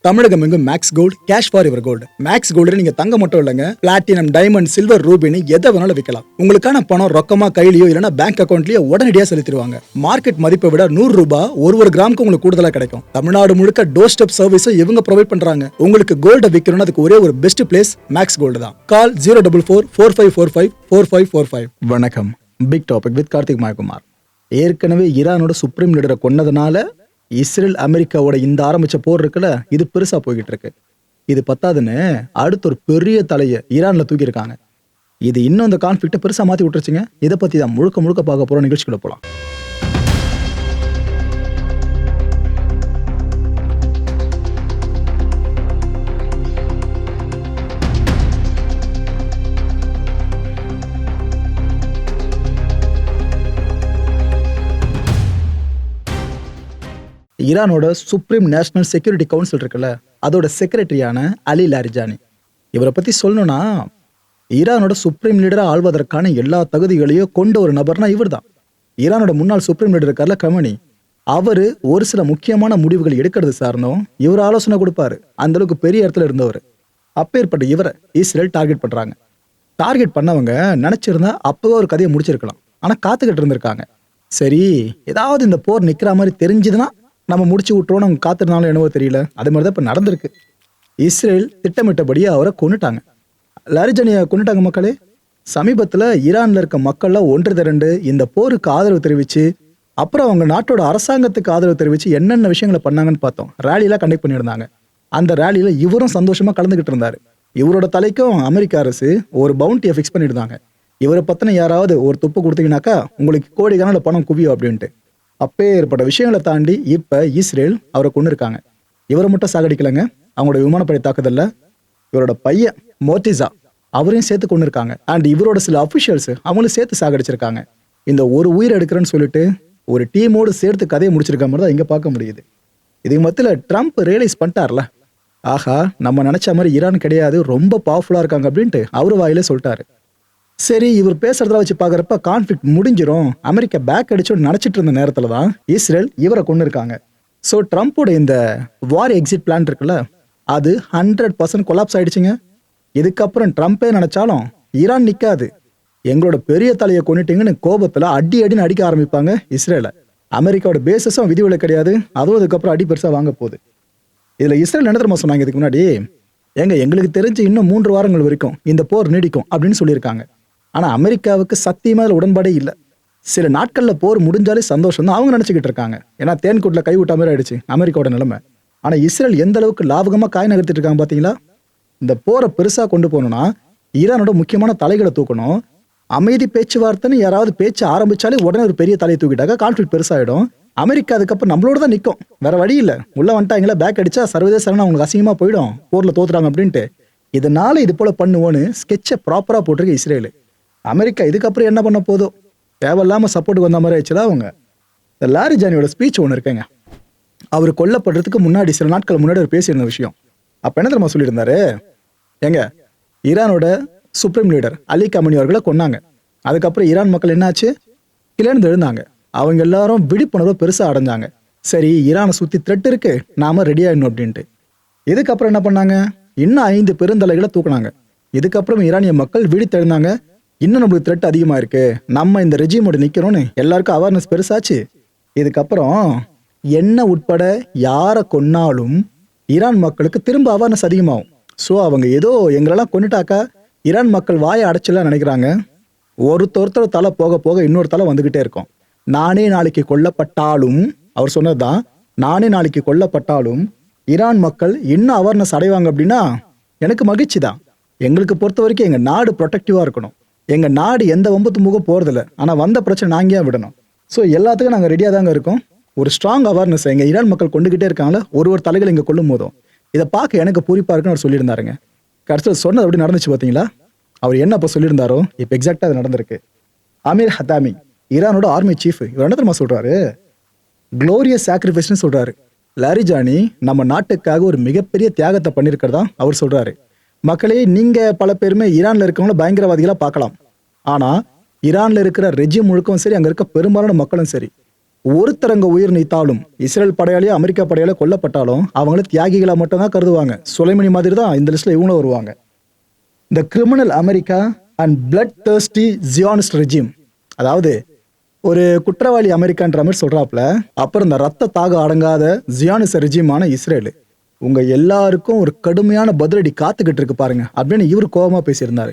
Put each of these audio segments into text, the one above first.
தமிழகம் எங்கும் Max Gold cash for your gold. Max Gold நீங்க தங்க மட்டும் இல்லைங்க, பிளாட்டினம், டைமண்ட், சில்வர், ரூபினி எதை வேணாலும் விற்கலாம். உங்களுக்கான பணம் ரொக்கமா கையிலயோ இல்லைன்னா பேங்க் அக்கௌண்ட்லயோ உடனடியாக செலுத்திடுவாங்க. மார்க்கெட் மதிப்பை விட 100 ரூபாய் ஒரு கிராமுக்கு உங்களுக்கு கூடுதலா கிடைக்கும். தமிழ்நாடு முழுக்க டோர் ஸ்டெப் சர்வீஸும் இவங்க ப்ரொவைட் பண்றாங்க. உங்களுக்கு கோல்ட விற்கணும்னு அதுக்கு ஒரே ஒரு பெஸ்ட் பிளேஸ் மேக்ஸ் கோல்டு தான். கால் 04445454545. வணக்கம். Big topic with Karthik Mayakumar. ஏற்கனவே ஈரானோட சுப்ரீம் லீடரை கொன்னதுனால இஸ்ரேல் அமெரிக்காவோட இந்த ஆரம்பிச்ச போர் இருக்குல்ல, இது பெருசா போய்கிட்டு இருக்கு. இது பத்தாதுன்னு அடுத்த ஒரு பெரிய தலையை ஈரான்ல தூக்கி இருக்காங்க. இது இன்னும் இந்த கான்ஃபிளிக்ட பெருசா மாத்தி விட்டுருச்சுங்க. இதை பத்தி தான் முழுக்க பார்க்க போற நிகழ்ச்சிக்குள்ள போலாம். ஈரானோட சுப்ரீம் நேஷனல் செக்யூரிட்டி கவுன்சில் இருக்குல்ல, அதோட செக்ரட்டரியான அலி லாரிஜானி. இவரை பத்தி சொல்லணும்னா, ஈரானோட சுப்ரீம் லீடரை ஆள்வதற்கான எல்லா தகுதிகளையும் கொண்ட ஒரு நபர்னா இவர் தான். ஈரானோட முன்னாள் சுப்ரீம் லீடர் இருக்கார்ல கமனி, அவரு ஒரு சில முக்கியமான முடிவுகள் எடுக்கிறது சார்ந்தும் இவர் ஆலோசனை கொடுப்பாரு. அந்த அளவுக்கு பெரிய இடத்துல இருந்தவர். அப்பேற்பட்ட இவரை இஸ்ரேல் டார்கெட் பண்றாங்க. டார்கெட் பண்ணவங்க நினைச்சிருந்தா அப்பவே ஒரு கதையை முடிச்சிருக்கலாம். ஆனா காத்துக்கிட்டு இருந்திருக்காங்க. சரி, ஏதாவது இந்த போர் நிக்கிற மாதிரி தெரிஞ்சதுன்னா நம்ம முடிச்சு விட்டுருவோம், அவங்க காத்திருந்தாலும் என்னவோ தெரியல. அது மாதிரி தான் இப்போ நடந்திருக்கு. இஸ்ரேல் திட்டமிட்டபடியே அவரை கொண்டுட்டாங்க. லாரிஜானியை கொண்டுட்டாங்க. மக்களே, சமீபத்தில் ஈரானில் இருக்க மக்கள்லாம் ஒன்று திரண்டு இந்த போருக்கு ஆதரவு தெரிவித்து, அப்புறம் அவங்க நாட்டோட அரசாங்கத்துக்கு ஆதரவு தெரிவித்து என்னென்ன விஷயங்களை பண்ணாங்கன்னு பார்த்தோம். ரேலியெலாம் கண்டக்ட் பண்ணியிருந்தாங்க. அந்த ரேலியில் இவரும் சந்தோஷமாக கலந்துக்கிட்டு இருந்தார். இவரோட தலைக்கும் அமெரிக்க அரசு ஒரு பவுண்டியை ஃபிக்ஸ் பண்ணியிருந்தாங்க. இவரை பற்றின யாராவது ஒரு துப்பு கொடுத்தீங்கன்னாக்கா உங்களுக்கு கோடிக்கணக்கில் பணம் குவியும் அப்படின்ட்டு. அப்பேற்பட்ட விஷயங்களை தாண்டி இப்ப இஸ்ரேல் அவரை கொண்டு இருக்காங்க. இவரை மட்டும் சாகடிக்கலங்க. அவங்களோட விமானப்படை தாக்குதல்ல இவரோட பையன் மோர்டிசா அவரையும் சேர்த்து கொண்டு இருக்காங்க. அண்ட் இவரோட சில அபிஷியல்ஸ் அவங்களும் சேர்த்து சாகடிச்சிருக்காங்க. இந்த ஒரு உயிர் எடுக்கிறேன்னு சொல்லிட்டு ஒரு டீமோடு சேர்த்து கதையை முடிச்சிருக்க மாதிரி தான் இங்க பார்க்க முடியுது. இதுக்கு மத்தியில் ட்ரம்ப் ரியலைஸ் பண்ணிட்டார்ல, ஆஹா நம்ம நினைச்ச மாதிரி ஈரான் கிடையாது, ரொம்ப பவர்ஃபுல்லா இருக்காங்க அப்படின்ட்டு அவரு வாயிலே சொல்லிட்டாரு. சரி, இவர் பேசுறதா வச்சு பாக்குறப்ப கான்ஃபிளிக்ட் முடிஞ்சிரும், அமெரிக்கா பேக் அடிச்சோன்னு நினைச்சிட்டு இருந்த நேரத்துல தான் இஸ்ரேல் இவரை கொண்டு இருக்காங்க. ஸோ ட்ரம்ப்போட இந்த வார் எக்ஸிட் பிளான் இருக்குல்ல, அது 100% கொலாப்ஸ் ஆயிடுச்சுங்க. இதுக்கப்புறம் ட்ரம்ப்பே நினைச்சாலும் ஈரான் நிக்காது. எங்களோட பெரிய தலையை கொண்டுட்டீங்கன்னு கோபத்துல அடின்னு அடிக்க ஆரம்பிப்பாங்க இஸ்ரேல. அமெரிக்காவோட பேசஸும் விதிவிலை கிடையாது. அதுவும் அதுக்கப்புறம் அடி பெருசா வாங்க போகுது. இதுல இஸ்ரேல் என்ன தெரியுமா சொன்னாங்க இதுக்கு முன்னாடி? எங்களுக்கு தெரிஞ்சு இன்னும் 3 வாரங்கள் வரைக்கும் இந்த போர் நீடிக்கும் அப்படின்னு சொல்லியிருக்காங்க. ஆனா அமெரிக்காவுக்கு சத்தியமா அதுல உடன்பாடே இல்லை. சில நாட்கள்ல போர் முடிஞ்சாலே சந்தோஷம் தான் அவங்க நினைச்சுக்கிட்டு இருக்காங்க. ஏன்னா தேன்கூட்டில் கைவிட்ட மாதிரி ஆயிடுச்சு அமெரிக்காவோட நிலைமை. ஆனா இஸ்ரேல் எந்த அளவுக்கு லாபகமா காய் நகர்த்திட்டு இருக்காங்க பாத்தீங்களா? இந்த போரை பெருசா கொண்டு போகணும்னா ஈரானோட முக்கியமான தலைகளை தூக்கணும். அமைதி பேச்சுவார்த்தைன்னு யாராவது பேச்சு ஆரம்பிச்சாலே உடனே ஒரு பெரிய தலையை தூக்கிட்டாக்க கான்ஃபிளிக்ட் பெருசாயிடும். அமெரிக்கா அதுக்கப்புறம் நம்மளோட தான் நிற்கும், வேற வழி இல்லை. உள்ள வந்துட்டாங்களா, பேக் அடிச்சா சர்வதேச அவங்களுக்கு அசிங்கமா போயிடும், போர்ல தோத்துறாங்க அப்படின்ட்டு. இதனால இது போல பண்ணுவோன்னு ஸ்கெட்சை ப்ராப்பரா போட்டிருக்கு இஸ்ரேலு. அமெரிக்கா இதுக்கப்புறம் என்ன பண்ண போதோ, தேவையில்லாம சப்போர்ட்டுக்கு வந்த மாதிரி ஆயிடுச்சுதான் அவங்க. இந்த லாரிஜானியோட ஸ்பீச் ஒன்று இருக்குங்க. அவர் கொல்லப்படுறதுக்கு முன்னாடி சில நாட்கள் முன்னாடி அவர் பேசியிருந்த விஷயம். அப்ப என்ன தெரியுமா சொல்லியிருந்தாரு? ஈரானோட சுப்ரீம் லீடர் அலி கமனி அவர்களை கொன்னாங்க. அதுக்கப்புறம் ஈரான் மக்கள் என்னாச்சு, கிளர்ந்து எழுந்தாங்க. அவங்க எல்லாரும் விழிப்புணர்வு பெருசா அடைஞ்சாங்க. சரி, ஈரானை சுத்தி த்ரெட் இருக்கு, நாம ரெடி ஆயிடணும் அப்படின்ட்டு. இதுக்கப்புறம் என்ன பண்ணாங்க, இன்னும் 5 பெருந்தலைகளை தூக்குனாங்க. இதுக்கப்புறம் ஈரானிய மக்கள் விழித்தெழுந்தாங்க. இன்னும் நம்மளுக்கு த்ரெட் அதிகமா இருக்கு, நம்ம இந்த ரெஜிமோட நிக்கிறோம்னு எல்லாருக்கும் அவேர்னஸ் பெருசாச்சு. இதுக்கப்புறம் என்ன உட்பட யாரை கொன்னாலும் ஈரான் மக்களுக்கு திரும்ப அவேர்னஸ் அதிகமாகும். ஸோ அவங்க ஏதோ எங்களெல்லாம் கொண்டுட்டாக்கா ஈரான் மக்கள் வாயை அடைச்சலாம் நினைக்கிறாங்க. ஒருத்தர் தலை போக போக இன்னொரு தலை வந்துகிட்டே இருக்கும். நானே நாளைக்கு கொல்லப்பட்டாலும், அவர் சொன்னதுதான், நானே நாளைக்கு கொல்லப்பட்டாலும் ஈரான் மக்கள் இன்னும் அவேர்னஸ் அடைவாங்க அப்படின்னா எனக்கு மகிழ்ச்சி தான். எங்களுக்கு பொறுத்த வரைக்கும் எங்க நாடு ப்ரொடெக்டிவா இருக்கணும். எங்க நாடு எந்த வம்பத்து முகம் போறதில்ல. ஆனா வந்த பிரச்சனை நாங்க ஏன் விடணும்? ஸோ எல்லாத்துக்கும் நாங்க ரெடியா தாங்க இருக்கோம். ஒரு ஸ்ட்ராங் அவேர்னஸ் எங்க ஈரான் மக்கள் கொண்டுகிட்டே இருக்காங்களா, ஒரு தலைகள் இங்க கொள்ளும் போதும் இதை பார்க்க எனக்கு பூரிப்பா இருக்குன்னு அவர் சொல்லியிருந்தாருங்க. கடைசியில் சொன்னது அப்படி நடந்துச்சு பார்த்தீங்களா? அவர் என்ன அப்போ சொல்லியிருந்தாரோ இப்போ எக்ஸாக்டா அது நடந்திருக்கு. அமீர் ஹத்தாமி, ஈரானோட ஆர்மி சீஃப், இவர் என்ன தெரியுமா சொல்றாரு? குளோரியஸ் சாக்ரிஃபைஸ்னு சொல்றாரு. லாரிஜானி நம்ம நாட்டுக்காக ஒரு மிகப்பெரிய தியாகத்தை பண்ணியிருக்கிறதா அவர் சொல்றாரு. மக்களே, நீங்க பல பேருமே ஈரான்ல இருக்கவங்கள பயங்கரவாதிகளா பார்க்கலாம். ஆனா ஈரான்ல இருக்கிற ரெஜிம் முழுக்கவும் சரி, அங்க இருக்க பெரும்பாலான மக்களும் சரி, ஒருத்தரங்க உயிர் நீத்தாலும் இஸ்ரேல் படையாளியோ அமெரிக்கா படையாளியோ கொல்லப்பட்டாலும் அவங்கள தியாகிகளா மட்டும் தான் கருதுவாங்க. சுலைமணி மாதிரி தான் இந்த லிஸ்ட்ல இவங்களும் வருவாங்க. The criminal America and bloodthirsty Zionist regime, அதாவது ஒரு குற்றவாளி அமெரிக்கான்ற மாதிரி சொல்றாப்புல. அப்புறம் இந்த ரத்த தாக அடங்காத ஜியானிச ரெஜிமான இஸ்ரேல், உங்க எல்லாருக்கும் ஒரு கடுமையான பதிலடி காத்துக்கிட்டு இருக்கு பாருங்க அப்படின்னு இவர் கோபமா பேசியிருந்தாரு.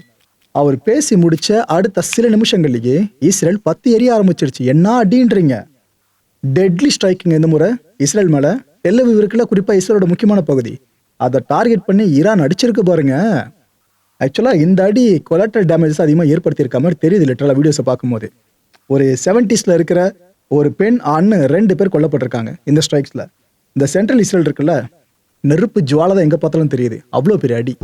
அவர் பேசி முடிச்ச அடுத்த சில நிமிஷங்கள்லயே இஸ்ரேல் பத்தி எரிய ஆரம்பிச்சிருச்சு. என்ன அடின்றீங்க? டெட்லி ஸ்ட்ரைக்கிங் இந்த முறை இஸ்ரேல் மேல. டெல் அவீவ் இருக்குல்ல, குறிப்பா இஸ்ரேலோட முக்கியமான பகுதி, அதை டார்கெட் பண்ணி ஈரான் அடிச்சிருக்கு பாருங்க. ஆக்சுவலா இந்த அடி கொலாட்ரல் டேமேஜஸ் அதிகமாக ஏற்படுத்தியிருக்க மாதிரி தெரியுது லிட்டரலா வீடியோஸை பார்க்கும்போது. ஒரு 70s இருக்கிற ஒரு பெண் ஆண் 2 பேர் கொல்லப்பட்டிருக்காங்க இந்த ஸ்ட்ரைக்ஸ்ல. இந்த சென்ட்ரல் இஸ்ரேல் இருக்குல்ல, நெருப்பு ஜுவாலை தான் எங்க பார்த்தாலும் தெரியுது, அவ்வளோ பெரிய அடி.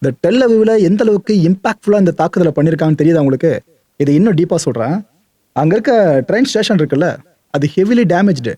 இந்த டெல் அவீவ்ல எந்த அளவுக்கு இம்பாக்ட்ஃபுல்லா இந்த தாக்குதலை பண்ணியிருக்காங்கன்னு தெரியுதா உங்களுக்கு? இது இன்னும் டீப்பா சொல்றேன். அங்க இருக்க ட்ரெயின் ஸ்டேஷன் இருக்குல்ல, அது ஹெவிலி டேமேஜ்டு.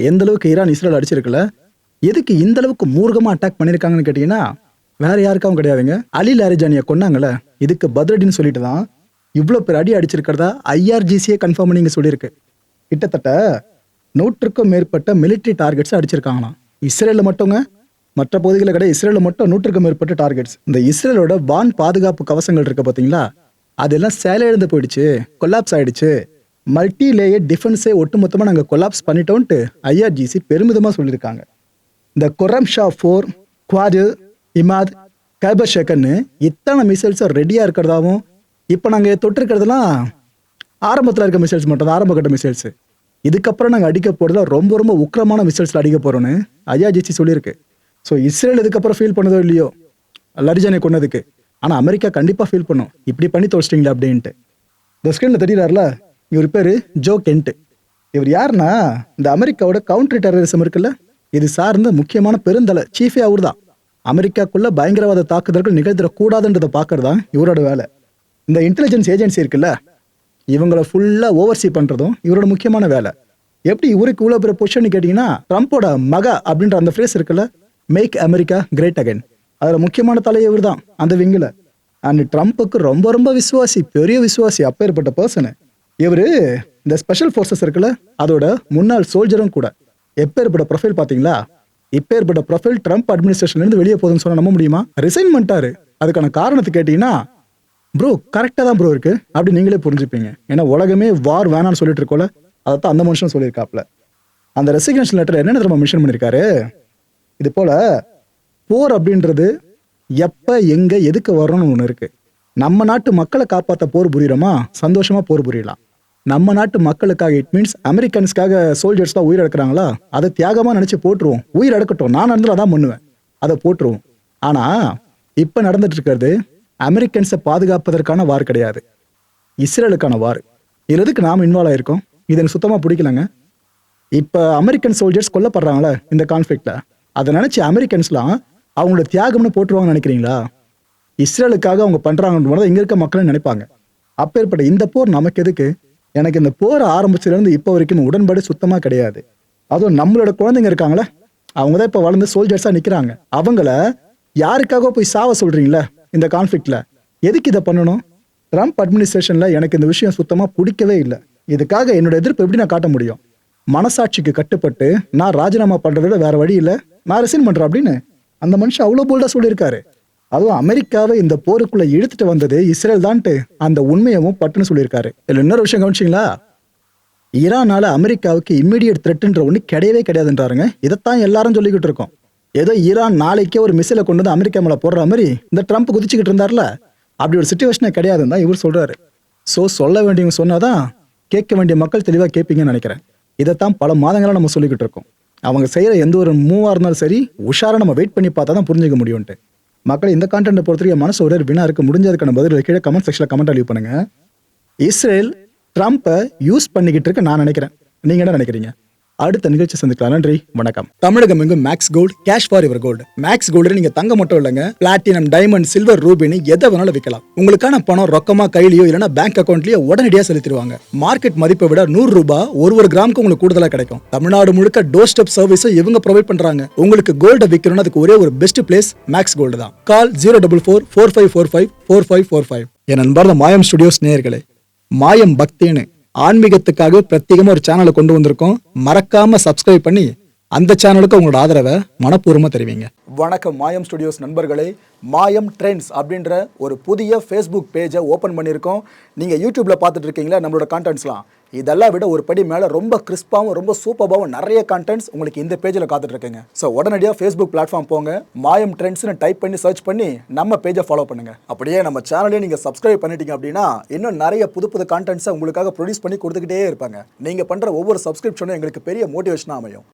எந்த அளவுக்கு ஈரான் இஸ்ரேல் அடிச்சிருக்குல்ல, எதுக்கு இந்த அளவுக்கு மூர்க்கமா அட்டாக் பண்ணிருக்காங்கன்னு கேட்டீங்கன்னா வேற யாருக்காவும் கிடையாதுங்க. அலி லாரிஜானியை கொன்னாங்கல்ல, இதுக்கு பதிலடின்னு சொல்லிட்டு தான் இவ்வளோ பேர் அடி அடிச்சிருக்கிறதா IRGCயே கன்ஃபார்ம் பண்ணி சொல்லியிருக்கு. கிட்டத்தட்ட 100க்கும் மேற்பட்ட மிலிட்ரி டார்கெட்ஸ் அடிச்சிருக்காங்களாம் இஸ்ரேல்ல மட்டுங்க. மற்ற பகுதிகளை கிடையாது, இஸ்ரேல்ல மட்டும் 100க்கும் மேற்பட்ட டார்கெட்ஸ். இந்த இஸ்ரேலோட வான் பாதுகாப்பு கவசங்கள் இருக்க பார்த்தீங்களா, அதெல்லாம் செயலிழந்து போயிடுச்சு, கொலாப்ஸ் ஆயிடுச்சு. மல்டி லேயர் டிஃபென்ஸே ஒட்டுமொத்தமாக நாங்கள் கொலாப்ஸ் பண்ணிட்டோன்ட்டு IRGC பெருமிதமாக சொல்லியிருக்காங்க. இந்த கொரம் ஷா 4, குவாடு, இமாத், கைபர் ஷேக்கன்னு இத்தனை மிசைல்ஸை ரெடியாக இருக்கிறதாவும், இப்போ நாங்கள் தொட்டிருக்கிறதுலாம் ஆரம்பத்தில் இருக்க மிசைல்ஸ் மட்டும் தான், ஆரம்ப கட்ட மிசைல்ஸ். இதுக்கப்புறம் நாங்கள் அடிக்க போகிறதுல ரொம்ப ரொம்ப உக்கிரமான மிசைல்ஸில் அடிக்க போகிறோன்னு IRGC சொல்லியிருக்கு. ஸோ இஸ்ரேல் இதுக்கப்புறம் ஃபீல் பண்ணதோ இல்லையோ லரிஜானை கொன்னதுக்கு, ஆனால் அமெரிக்கா கண்டிப்பாக ஃபீல் பண்ணும், இப்படி பண்ணி தோச்சிட்டிங்களா அப்படின்ட்டு. இந்த ஸ்க்ரீனில் தெரியறாருல, இவர் பேர் ஜோ கென்ட். இவர் யாருன்னா இந்த அமெரிக்காவோட கவுண்டர் டெரரிசம் இருக்குல்ல, இது சார்ந்த முக்கியமான பெருந்தலை, சீஃபே அவர் தான். அமெரிக்காக்குள்ள பயங்கரவாத தாக்குதல்கள் நிகழ்த்திடக்கூடாதுன்றதை பார்க்கறது தான் இவரோட வேலை. இந்த இன்டெலிஜென்ஸ் ஏஜென்சி இருக்குல்ல, இவங்களை ஃபுல்லாக ஓவர்சீ பண்ணுறதும் இவரோட முக்கியமான வேலை. எப்படி இவருக்கு இவ்வளோ பெரிய பொசிஷன் கேட்டிங்கன்னா, ட்ரம்ப்போட மகா அப்படின்ற அந்த ஃப்ரேஸ் இருக்குல்ல, மேக் அமெரிக்கா கிரேட் அகைன், அதில் முக்கியமான தலைவர் இவர் தான் அந்த விங்கில். அண்ட் ட்ரம்ப்புக்கு ரொம்ப ரொம்ப விசுவாசி, பெரிய விசுவாசி, அப்பேற்பட்ட பர்சனு இவர். இந்த ஸ்பெஷல் ஃபோர்ஸஸ் இருக்குல்ல, அதோட முன்னாள் சோல்ஜரும் கூட. எப்பேற்பட்ட ப்ரொஃபைல் பார்த்தீங்களா? இப்பேற்பட்ட ப்ரொஃபைல் ட்ரம்ப் அட்மினிஸ்ட்ரேஷன்லேருந்து வெளியே போதுன்னு சொன்னால் நம்ப முடியுமா? ரிசைன் பண்ணிட்டாரு. அதுக்கான காரணத்தை கேட்டிங்கன்னா, ப்ரோ கரெக்டாக தான் ப்ரோ இருக்கு அப்படி நீங்களே புரிஞ்சுப்பீங்க. ஏன்னா உலகமே வார் வேணான்னு சொல்லிட்டு இருக்கோல, அதை தான் அந்த மனுஷன் சொல்லியிருக்காப்ல. அந்த ரெசிக்னேஷன் லெட்டர் என்னென்ன நம்ம மென்ஷன் பண்ணியிருக்காரு, இது போல போர் அப்படின்றது எப்போ எங்கே எதுக்கு வரணும்னு ஒன்று இருக்கு. நம்ம நாட்டு மக்களை காப்பாற்ற போர் புரியுறோமா, சந்தோஷமா போர் புரியலாம். நம்ம நாட்டு மக்களுக்காக இட் மீன்ஸ் அமெரிக்கன்ஸ்க்காக சோல்ஜர்ஸ்லாம் உயிர் எடுக்கிறாங்களா, அதை தியாகமா நினைச்சு போட்டுருவோம். உயிர் எடுக்கட்டும், நான் நடந்தால் அதான் பண்ணுவேன், அதை போட்டுருவோம். ஆனா இப்ப நடந்துட்டு இருக்கிறது அமெரிக்கன்ஸை பாதுகாப்பதற்கான வார் கிடையாது, இஸ்ரேலுக்கான வார். இதுல எதுக்கு நாம இன்வால்வ் ஆயிருக்கோம், இது எனக்கு சுத்தமா பிடிக்கலங்க. இப்ப அமெரிக்கன் சோல்ஜர்ஸ் கொல்லப்படுறாங்களே இந்த கான்ஃபிளிக்ட்ல, அதை நினைச்சு அமெரிக்கன்ஸ்லாம் அவங்களோட தியாகம்னு போட்டுருவாங்கன்னு நினைக்கிறீங்களா? இஸ்ரேலுக்காக அவங்க பண்றாங்கன்னு இங்க இருக்க மக்களும் நினைப்பாங்க. அப்பேற்பட்ட இந்த போர் நமக்கு எதுக்கு? எனக்கு இந்த போர் ஆரம்பிச்சதுலேருந்து இப்போ வரைக்கும் உடன்பாடு சுத்தமா கிடையாது. அதுவும் நம்மளோட குழந்தைங்க இருக்காங்களே, அவங்க தான் இப்போ வளர்ந்து சோல்ஜர்ஸா நிக்கிறாங்க. அவங்கள யாருக்காக போய் சாவ சொல்றீங்களா இந்த கான்ஃபிளிக்ட்ல? எதுக்கு இதை பண்ணணும்? ட்ரம்ப் அட்மினிஸ்ட்ரேஷன்ல எனக்கு இந்த விஷயம் சுத்தமா பிடிக்கவே இல்லை. இதுக்காக என்னோட எதிர்ப்பு எப்படி நான் காட்ட முடியும்? மனசாட்சிக்கு கட்டுப்பட்டு நான் ராஜினாமா பண்றதை விட வேற வழி இல்லை, நான் ரிசைன் பண்றேன் அப்படின்னு அந்த மனுஷன் அவ்வளோ போல்டா சொல்லியிருக்காரு. அதுவும் அமெரிக்காவை இந்த போருக்குள்ள இழுத்துட்டு வந்தது இஸ்ரேல் தான்ட்டு அந்த உண்மையவும் பட்டுன்னு சொல்லியிருக்காரு. இதுல இன்னொரு விஷயம் கவனிச்சிங்களா? ஈரானால அமெரிக்காவுக்கு இம்மிடியட் த்ரெட்ன்ற ஒண்ணு கிடையவே கிடையாதுன்றாருங்க. இதைத்தான் எல்லாரும் சொல்லிக்கிட்டு இருக்கோம். ஏதோ ஈரான் நாளைக்கே ஒரு மிசைலை கொண்டு வந்து அமெரிக்கா மேல போடுற மாதிரி இந்த ட்ரம்ப் குதிச்சுக்கிட்டு இருந்தார்ல, அப்படி ஒரு சிச்சுவேஷனே கிடையாதுன்னு தான் இவர் சொல்றாரு. ஸோ சொல்ல வேண்டியவங்க சொன்னாதான் கேட்க வேண்டிய மக்கள் தெளிவாக கேட்பீங்கன்னு நினைக்கிறேன். இதைத்தான் பல மாதங்களாக நம்ம சொல்லிக்கிட்டு இருக்கோம். அவங்க செய்யற எந்த ஒரு மூவா இருந்தாலும் சரி, உஷாரா நம்ம வெயிட் பண்ணி பார்த்தா தான் புரிஞ்சுக்க முடியும்ட்டு. மக்களை இந்த கான்டென்ட்டை பொறுத்தவரைக்கும் மனசு ஒரே வினா இருக்கு. முடிஞ்சதுக்கான பதில் கீழே கமெண்ட் செக்ஷன்ல கமெண்ட் லீவ் பண்ணுங்க. இஸ்ரேல் ட்ரம்ப்பை யூஸ் பண்ணிக்கிட்டு இருக்க நான் நினைக்கிறேன். நீங்க என்ன நினைக்கிறீங்க? அடுத்த நிகழ்ச்சி சந்திக்கலாம். நன்றி, வணக்கம். தமிழகம் எங்கும் Max Gold, cash for your gold. Max Gold நீங்க தங்க மட்டும் இல்லைங்க, பிளாட்டினம், டைமண்ட், சில்வர், ரூபினி எதை வேணாலும் விற்கலாம். உங்களுக்கான பணம் ரொக்கமா கையிலயோ இல்லைன்னா பேங்க் அக்கௌண்ட்லயோ உடனடியாக செலுத்திடுவாங்க. மார்க்கெட் மதிப்பை விட 100 ரூபாய் ஒரு கிராமுக்கு உங்களுக்கு கூடுதலா கிடைக்கும். தமிழ்நாடு முழுக்க டோர் ஸ்டெப் சர்வீஸை இவங்க ப்ரொவைட் பண்றாங்க. உங்களுக்கு கோல்ட விற்கணும்னு அதுக்கு ஒரே ஒரு பெஸ்ட் பிளேஸ் மேக்ஸ் கோல்டு தான். கால் 04445454545. என் அன்பார்ந்த மாயம் ஸ்டுடியோஸ் நேயர்களே, மாயம் பக்தின்னு ஆன்மீகத்துக்காக பிரத்யேகமா ஒரு சேனலை கொண்டு வந்திருக்கோம். மறக்காம சப்ஸ்கிரைப் பண்ணி அந்த சேனலுக்கு உங்களோட ஆதரவை மனப்பூர்வமா தெரிவிங்க. வணக்கம் மாயம் ஸ்டுடியோஸ் நண்பர்களே. மாயம் ட்ரெண்ட்ஸ் அப்படின்ற ஒரு புதிய ஃபேஸ்புக் பேஜை ஓப்பன் பண்ணியிருக்கோம். நீங்கள் யூடியூப்ல பார்த்துட்டு இருக்கீங்களா நம்மளோட கான்டென்ட்ஸ்லாம், இதெல்லாம் விட ஒரு படி மேலே ரொம்ப கிறிஸ்பாவும் ரொம்ப சூப்பராகவும் நிறைய கான்டென்ட்ஸ் உங்களுக்கு இந்த பேஜில் காத்துட்டு இருக்குங்க. ஸோ உடனடியாக ஃபேஸ்புக் பிளாட்ஃபார்ம் போங்க, மாயம் ட்ரெண்ட்ஸ்னு டைப் பண்ணி சர்ச் பண்ணி நம்ம பேஜை ஃபாலோ பண்ணுங்க. அப்படியே நம்ம சேனலையும் நீங்கள் சப்ஸ்கிரைப் பண்ணிட்டீங்க அப்படின்னா இன்னும் நிறைய புது கான்டென்ட்ஸை உங்களுக்காக ப்ரொடியூஸ் பண்ணி கொடுத்துக்கிட்டே இருப்பாங்க. நீங்கள் பண்ணுற ஒவ்வொரு சப்ஸ்கிரிப்ஷனும் எங்களுக்கு பெரிய மோட்டிவேஷனாக அமையும்.